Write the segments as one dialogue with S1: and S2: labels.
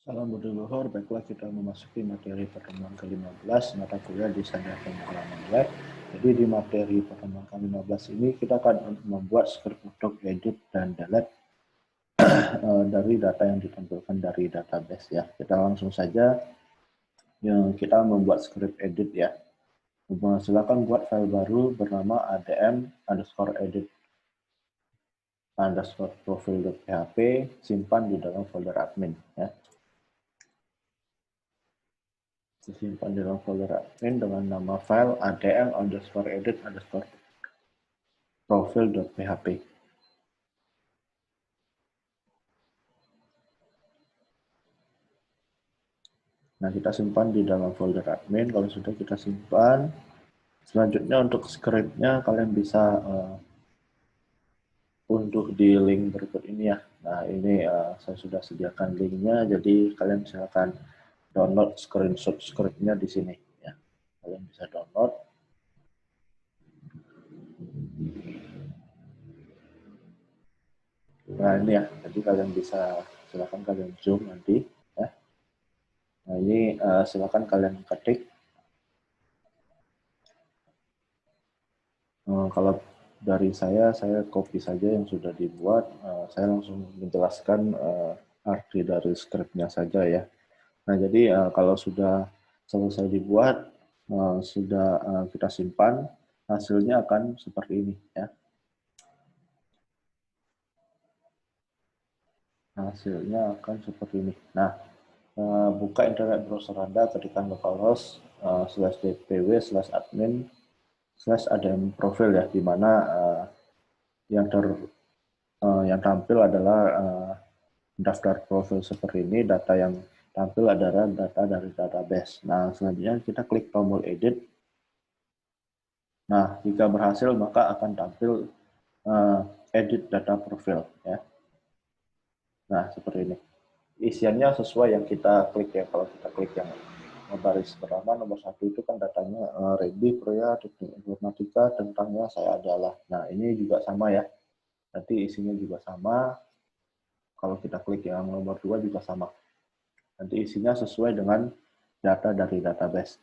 S1: Salam berluhur, baiklah kita memasuki materi pertemuan ke-15 mata kuliah desain dan pemrograman web. Jadi di materi pertemuan ke-15 ini kita akan membuat script untuk edit dan delete dari data yang ditampilkan dari database ya. Kita langsung saja kita membuat script edit ya. Silakan buat file baru bernama adm_edit _profil.php, simpan di dalam folder admin ya. Disimpan di dalam folder admin dengan nama file adm_edit_profil.php. Nah, kita simpan di dalam folder admin. Kalau sudah kita simpan, selanjutnya untuk scriptnya kalian bisa untuk di link berikut ini ya. Nah, ini saya sudah sediakan linknya, jadi kalian silakan download screenshot scriptnya di sini ya. Kalian bisa download. Nah, ini ya, jadi kalian bisa silakan kalian zoom nanti ya. Nah, ini silakan kalian ketik. Kalau dari saya copy saja yang sudah dibuat. Saya langsung menjelaskan arti dari scriptnya saja ya. Nah, jadi kalau sudah selesai dibuat, sudah kita simpan, hasilnya akan seperti ini ya. Hasilnya akan seperti ini. Nah, buka internet browser Anda, ketikkan localhost /dpw/admin/adm profil ya, di mana yang tampil adalah daftar profil seperti ini. Data yang tampil adalah data dari database. Nah, selanjutnya kita klik tombol edit. Nah, jika berhasil maka akan tampil edit data profil ya. Nah, seperti ini. Isiannya sesuai yang kita klik ya. Kalau kita klik yang baris pertama nomor 1 itu kan datanya Randy, pria, teknik informatika, tentangnya saya adalah. Nah, ini juga sama ya. Nanti isinya juga sama. Kalau kita klik yang nomor 2 juga sama. Nanti isinya sesuai dengan data dari database.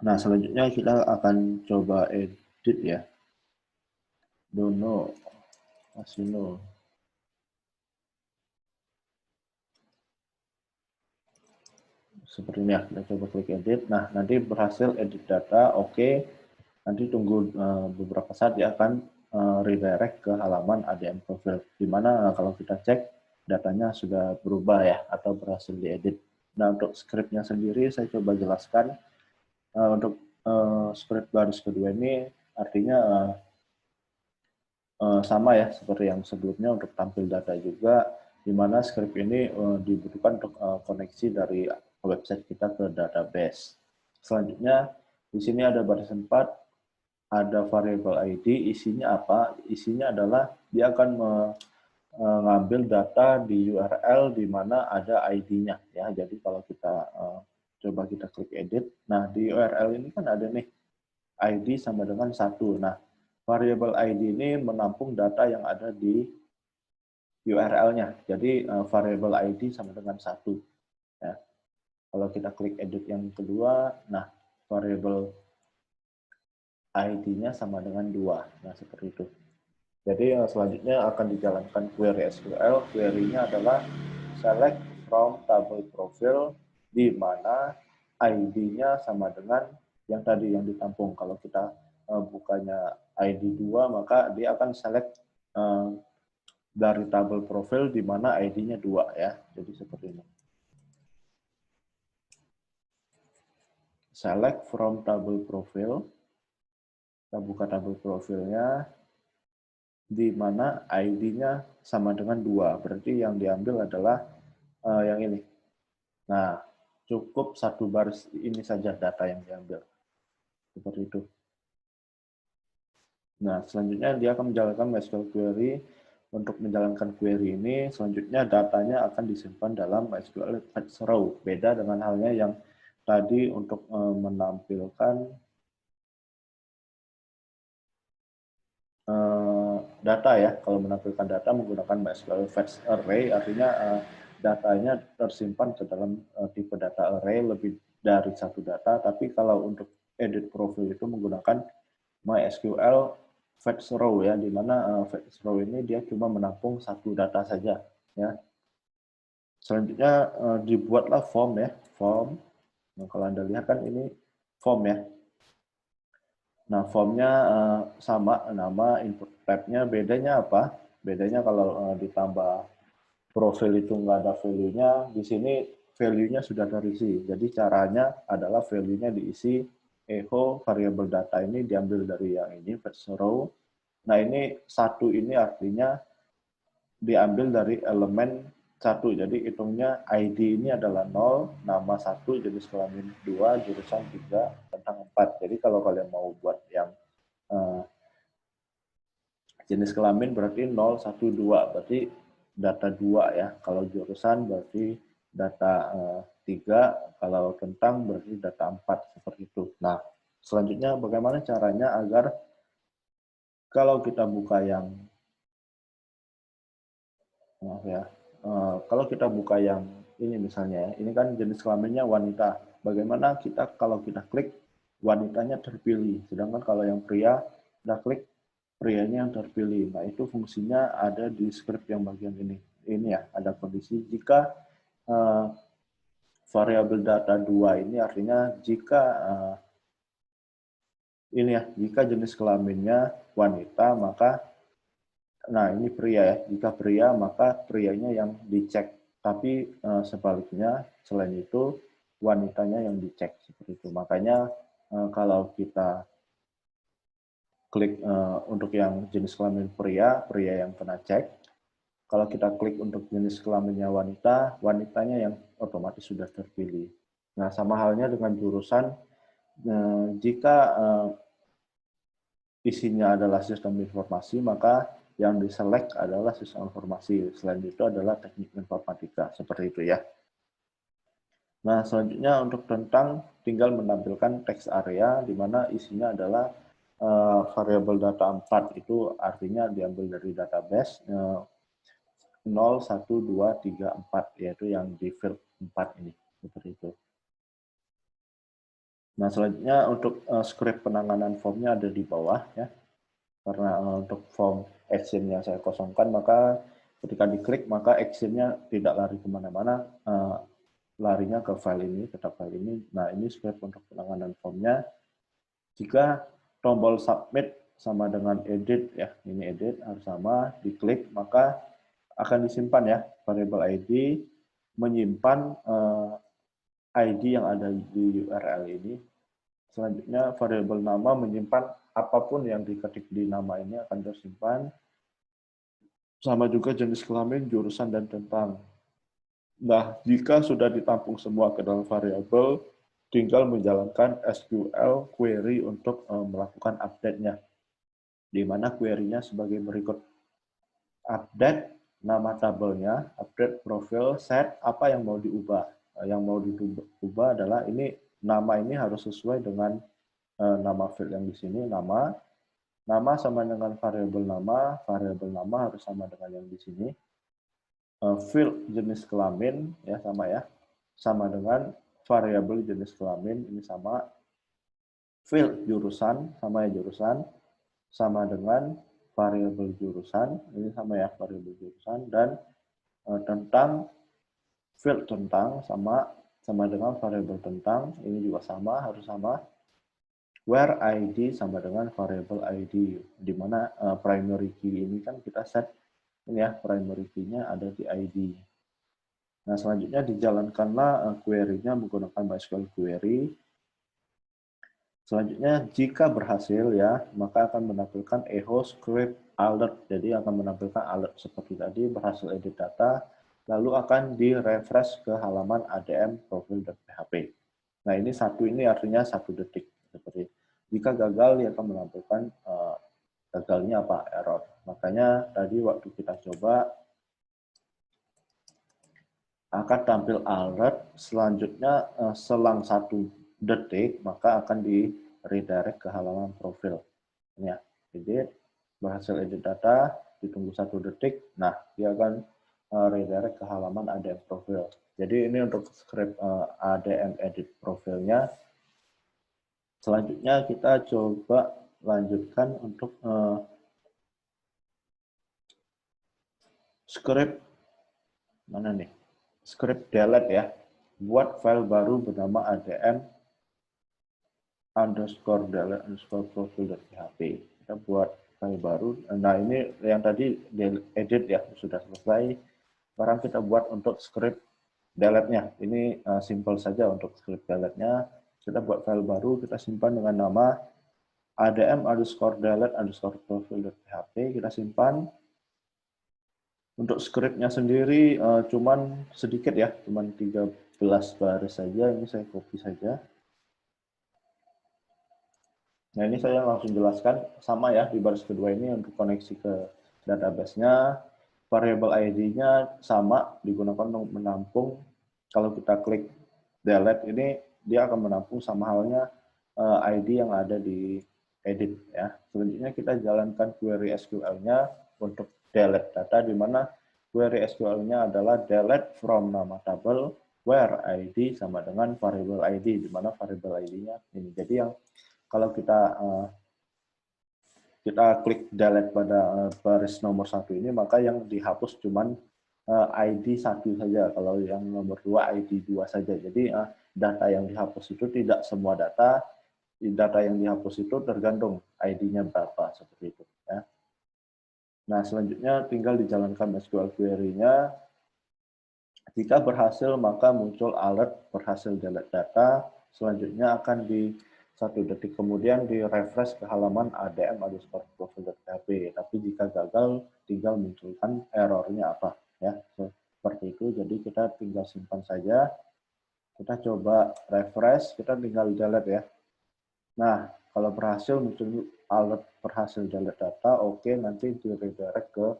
S1: Nah, selanjutnya kita akan coba edit ya. Dono, Asino. Seperti ini ya, kita coba klik edit. Nah, nanti berhasil edit data, oke. Nanti tunggu beberapa saat dia akan redirect ke halaman ADM profil. Dimana kalau kita cek, datanya sudah berubah ya, atau berhasil diedit. Nah, untuk scriptnya sendiri saya coba jelaskan. Untuk script baris kedua ini artinya sama ya seperti yang sebelumnya untuk tampil data juga, di mana script ini dibutuhkan untuk koneksi dari website kita ke database. Selanjutnya di sini ada baris 4, ada variable ID, isinya apa? Isinya adalah dia akan mengambil data di URL di mana ada ID-nya ya. Jadi kalau kita coba kita klik edit, nah di URL ini kan ada nih ID sama dengan 1. Nah, variable ID ini menampung data yang ada di URL-nya. Jadi variable ID sama dengan 1 ya. Kalau kita klik edit yang kedua, nah variable ID-nya sama dengan 2. Nah, seperti itu. Jadi selanjutnya akan dijalankan query SQL. Query-nya adalah select from table profile, di mana ID-nya sama dengan yang tadi yang ditampung. Kalau kita bukanya ID 2, maka dia akan select dari tabel profil di mana ID-nya 2 ya. Jadi seperti ini. Select from table profile. Kita buka tabel profilnya, di mana ID-nya sama dengan 2. Berarti yang diambil adalah yang ini. Nah, cukup satu baris ini saja data yang diambil. Seperti itu. Nah, selanjutnya dia akan menjalankan MySQL query. Untuk menjalankan query ini, selanjutnya datanya akan disimpan dalam MySQL fetch row. Beda dengan halnya yang tadi untuk menampilkan data ya. Kalau menampilkan data menggunakan MySQL fetch array, artinya datanya tersimpan ke dalam tipe data array lebih dari satu data, tapi kalau untuk edit profil itu menggunakan MySQL fetch row ya, di mana fetch row ini dia cuma menampung satu data saja ya. Selanjutnya dibuatlah form ya, form. Nah, kalau Anda lihat kan ini form ya. Nah, formnya sama, nama input type-nya, bedanya apa? Bedanya kalau ditambah profil itu nggak ada value-nya, di sini value-nya sudah terisi. Jadi caranya adalah value-nya diisi echo variable data ini diambil dari yang ini, fetch row. Nah, ini satu ini artinya diambil dari elemen satu. Jadi hitungnya ID ini adalah 0, nama 1, jenis kelamin 2, jurusan 3, tentang 4. Jadi kalau kalian mau buat yang jenis kelamin berarti 0, 1, 2. Berarti data 2 ya. Kalau jurusan berarti data 3, kalau tentang berarti data 4, seperti itu. Nah, selanjutnya bagaimana caranya agar kalau kita buka yang maaf ya, kalau kita buka yang ini misalnya ya, ini kan jenis kelaminnya wanita. Bagaimana kita kalau kita klik wanitanya terpilih, sedangkan kalau yang pria kita klik prianya yang terpilih. Nah, itu fungsinya ada di script yang bagian ini. Ini ya, ada kondisi jika variabel data 2 ini artinya jika ini ya, jika jenis kelaminnya wanita, maka nah ini pria ya, jika pria maka prianya yang dicek, tapi sebaliknya selain itu wanitanya yang dicek, seperti itu. Makanya kalau kita klik untuk yang jenis kelamin pria, pria yang kena cek. Kalau kita klik untuk jenis kelaminnya wanita, wanitanya yang otomatis sudah terpilih. Nah, sama halnya dengan jurusan, jika isinya adalah sistem informasi, maka yang diselect adalah sistem informasi. Selain itu adalah teknik informatika, seperti itu ya. Nah, selanjutnya untuk tentang tinggal menampilkan text area, di mana isinya adalah variabel data 4, itu artinya diambil dari database 0, 1, 2, 3, 4, yaitu yang di field 4 ini, seperti itu. Nah, selanjutnya untuk script penanganan formnya ada di bawah ya. Karena untuk form action yang saya kosongkan, maka ketika diklik maka actionnya tidak lari kemana-mana, larinya ke file ini, tetap file ini. Nah, ini script untuk penanganan formnya. Jika tombol submit sama dengan edit ya, ini edit harus sama, diklik maka akan disimpan ya variable ID, menyimpan ID yang ada di URL ini. Selanjutnya variabel nama menyimpan apapun yang diketik di nama ini akan tersimpan. Sama juga jenis kelamin, jurusan, dan tentang. Nah, jika sudah ditampung semua ke dalam variabel, tinggal menjalankan SQL query untuk melakukan update-nya. Di mana query-nya sebagai berikut. Update nama tabelnya, update profil, set apa yang mau diubah. Yang mau diubah adalah ini, nama ini harus sesuai dengan nama field yang di sini, nama sama dengan variabel nama harus sama dengan yang di sini. Field jenis kelamin ya sama dengan variabel jenis kelamin, ini sama. Field jurusan sama ya, jurusan sama dengan variabel jurusan, ini sama ya, variabel jurusan. Dan tentang, field tentang sama dengan variabel tentang, ini juga sama, harus sama. Where ID sama dengan variable ID, di mana primary key ini kan kita set ini ya, primary key-nya ada di ID. Nah, selanjutnya dijalankanlah query-nya menggunakan MySQL query. Selanjutnya jika berhasil ya, maka akan menampilkan echo script alert. Jadi akan menampilkan alert seperti tadi, berhasil edit data, lalu akan di-refresh ke halaman adm profil.php. Nah, ini satu ini artinya 1 detik. Seperti jika gagal, dia akan menampilkan gagalnya apa, error. Makanya tadi waktu kita coba akan tampil alert, selanjutnya selang 1 detik maka akan di redirect ke halaman profil. Ini ya, edit, berhasil edit data, ditunggu 1 detik. Nah, dia akan redirect ke halaman ADM profil. Jadi ini untuk script ADM edit profilnya. Selanjutnya kita coba lanjutkan untuk script mana nih? Script delete ya. Buat file baru bernama adm_delete_profil.php. Kita buat file baru. Nah, ini yang tadi edit ya, sudah selesai. Sekarang kita buat untuk script delete-nya. Ini simple saja untuk script delete-nya. Kita buat file baru, kita simpan dengan nama adm_delete_profil.php. Kita simpan. Untuk scriptnya sendiri cuman sedikit ya, cuman 13 baris saja. Ini saya copy saja. Nah, ini saya langsung jelaskan sama ya di baris kedua ini untuk koneksi ke database-nya. Variable ID-nya sama digunakan untuk menampung. Kalau kita klik delete ini dia akan menampung sama halnya ID yang ada di edit ya. Selanjutnya kita jalankan query SQL-nya untuk delete data, di mana query SQL-nya adalah delete from nama tabel where ID sama dengan variable ID, di mana variable ID-nya ini. Jadi yang kalau kita klik delete pada baris nomor 1 ini, maka yang dihapus cuman ID 1 saja. Kalau yang nomor 2 ID 2 saja. Jadi data yang dihapus itu tidak semua data. Data yang dihapus itu tergantung ID-nya berapa, seperti itu ya. Nah, selanjutnya tinggal dijalankan SQL query-nya. Jika berhasil, maka muncul alert berhasil delete data. Selanjutnya akan di 1 detik kemudian di refresh ke halaman adm_profil.php. Tapi jika gagal, tinggal munculkan errornya apa ya, seperti itu. Jadi kita tinggal simpan saja. Kita coba refresh, kita tinggal delete ya. Nah, kalau berhasil muncul alert berhasil delete data, oke, nanti di redirect ke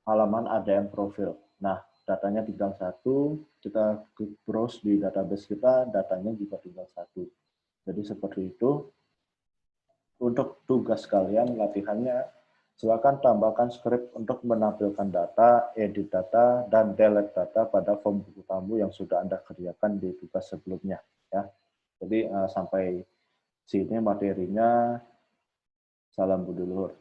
S1: halaman ADM profil. Nah, datanya tinggal 1, kita klik browse di database kita, datanya juga tinggal 1. Jadi seperti itu. Untuk tugas kalian, latihannya, silakan tambahkan script untuk menampilkan data, edit data, dan delete data pada form buku tamu yang sudah Anda kerjakan di tugas sebelumnya. Ya. Jadi sampai sini materinya. Salam Budi Luhur.